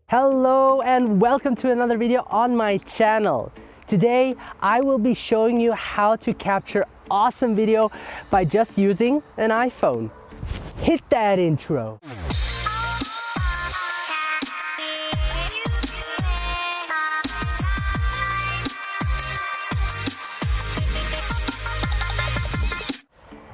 Hello and welcome to another video on my channel. Today I will be showing you how to capture awesome video by just using an iPhone. Hit that intro.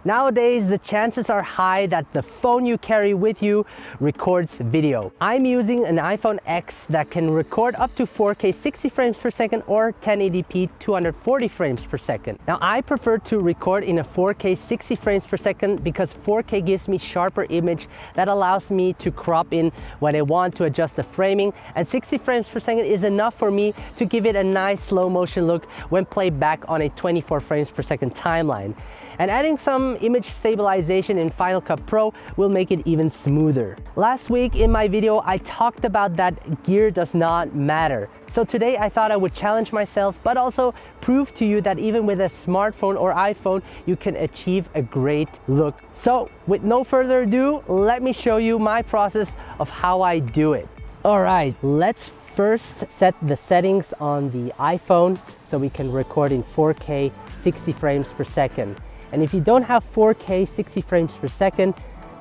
Nowadays, the chances are high that the phone you carry with you records video. I'm using an iPhone X that can record up to 4K 60 frames per second or 1080p 240 frames per second. Now, I prefer to record in a 4K 60 frames per second because 4K gives me sharper image that allows me to crop in when I want to adjust the framing, and 60 frames per second is enough for me to give it a nice slow motion look when played back on a 24 frames per second timeline. And adding some image stabilization in Final Cut Pro will make it even smoother. Last week in my video, I talked about that gear does not matter. So today I thought I would challenge myself, but also prove to you that even with a smartphone or iPhone, you can achieve a great look. So with no further ado, let me show you my process of how I do it. All right, let's first set the settings on the iPhone so we can record in 4K 60 frames per second. And if you don't have 4K 60 frames per second,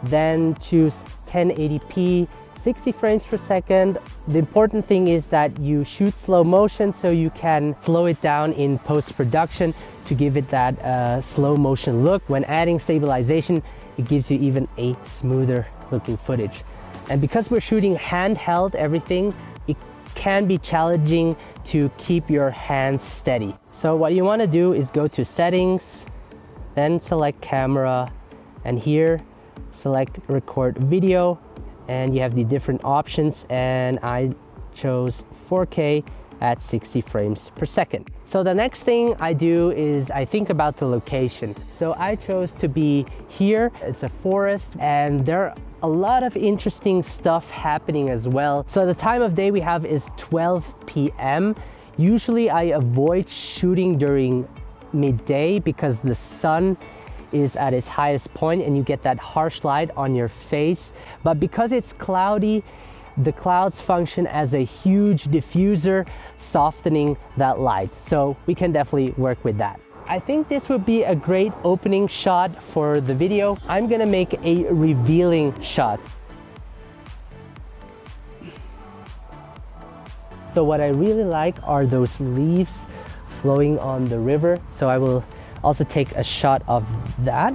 then choose 1080p 60 frames per second. The important thing is that you shoot slow motion so you can slow it down in post-production to give it that slow motion look. When adding stabilization, it gives you even a smoother looking footage. And because we're shooting handheld everything, it can be challenging to keep your hands steady. So what you want to do is go to settings, then select camera, and here select record video, and you have the different options, and I chose 4K at 60 frames per second. So the next thing I do is I think about the location. So I chose to be here. It's a forest and there are a lot of interesting stuff happening as well. So the time of day we have is 12 p.m. Usually I avoid shooting during midday because the sun is at its highest point and you get that harsh light on your face. But because it's cloudy, the clouds function as a huge diffuser, softening that light. So we can definitely work with that. I think this would be a great opening shot for the video. I'm gonna make a revealing shot. So what I really like are those leaves flowing on the river. So I will also take a shot of that.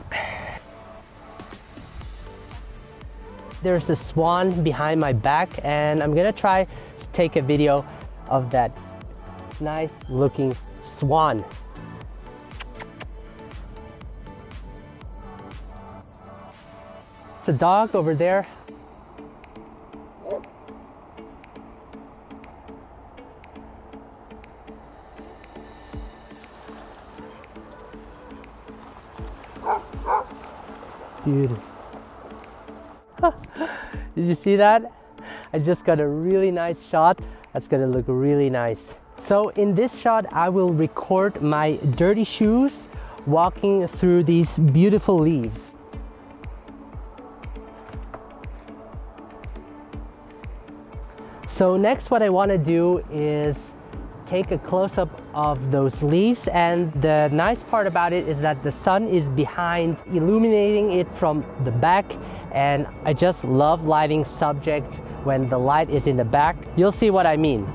There's a swan behind my back and I'm gonna try to take a video of that nice looking swan. It's a dog over there. Beautiful. Did you see that? I just got a really nice shot. That's gonna look really nice. So in this shot, I will record my dirty shoes walking through these beautiful leaves. So next, what I wanna do is take a close-up of those leaves, and the nice part about it is that the sun is behind, illuminating it from the back, and I just love lighting subjects when the light is in the back. You'll see what I mean.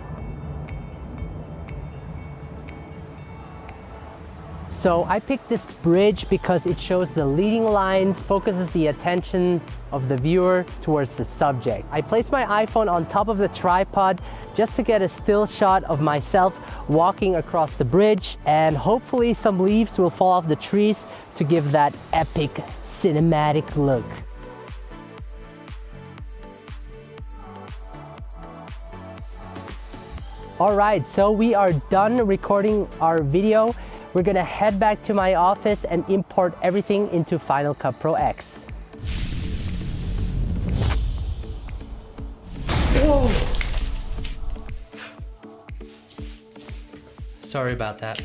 So I picked this bridge because it shows the leading lines, focuses the attention of the viewer towards the subject. I placed my iPhone on top of the tripod just to get a still shot of myself walking across the bridge, and hopefully some leaves will fall off the trees to give that epic cinematic look. All right, so we are done recording our video. We're gonna head back to my office and import everything into Final Cut Pro X. Whoa. Sorry about that.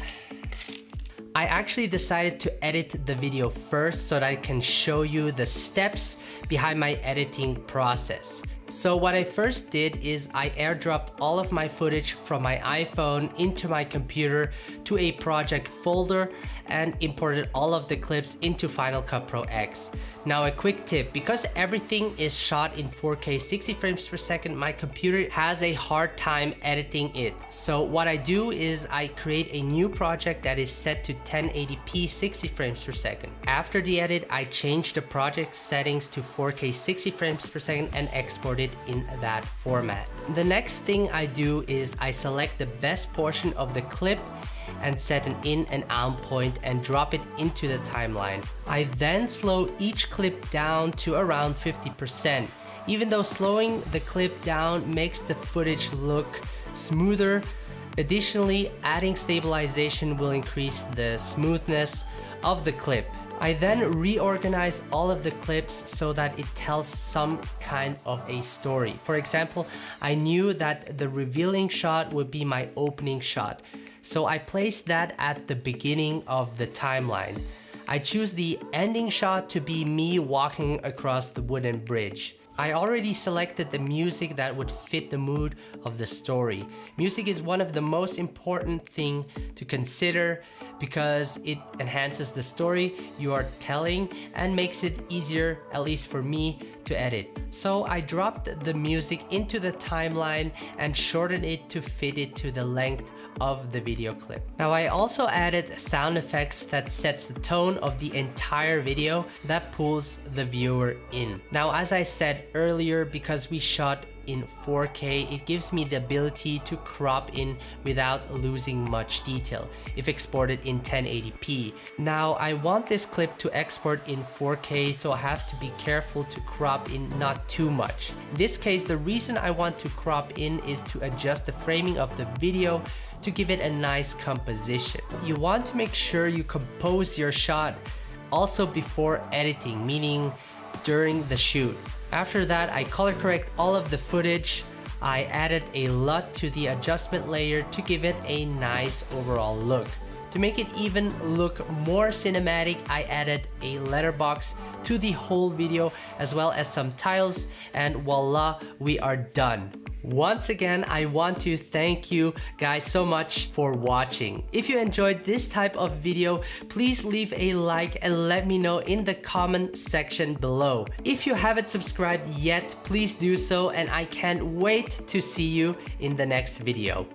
I actually decided to edit the video first so that I can show you the steps behind my editing process. So what I first did is I airdropped all of my footage from my iPhone into my computer to a project folder and imported all of the clips into Final Cut Pro X. Now a quick tip, because everything is shot in 4K 60 frames per second, my computer has a hard time editing it. So what I do is I create a new project that is set to 1080p 60 frames per second. After the edit, I change the project settings to 4K 60 frames per second and export it in that format. The next thing I do is I select the best portion of the clip and set an in and out point and drop it into the timeline. I then slow each clip down to around 50%. Even though slowing the clip down makes the footage look smoother, additionally, adding stabilization will increase the smoothness of the clip. I then reorganize all of the clips so that it tells some kind of a story. For example, I knew that the revealing shot would be my opening shot, so I placed that at the beginning of the timeline. I choose the ending shot to be me walking across the wooden bridge. I already selected the music that would fit the mood of the story. Music is one of the most important things to consider because it enhances the story you are telling and makes it easier, at least for me, to edit. So I dropped the music into the timeline and shortened it to fit it to the length of the video clip. Now I also added sound effects that sets the tone of the entire video that pulls the viewer in. Now as I said earlier, because we shot in 4K, it gives me the ability to crop in without losing much detail if exported in 1080p. Now I want this clip to export in 4K, so I have to be careful to crop in not too much. In this case, the reason I want to crop in is to adjust the framing of the video to give it a nice composition. You want to make sure you compose your shot also before editing, meaning during the shoot. After that, I color correct all of the footage. I added a LUT to the adjustment layer to give it a nice overall look. To make it even look more cinematic, I added a letterbox to the whole video as well as some tiles, and voila, we are done. Once again, I want to thank you guys so much for watching. If you enjoyed this type of video, please leave a like and let me know in the comment section below. If you haven't subscribed yet, please do so, and I can't wait to see you in the next video.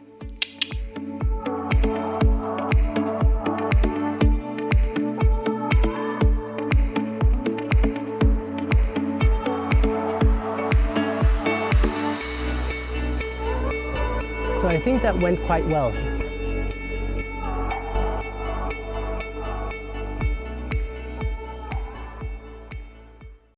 So I think that went quite well.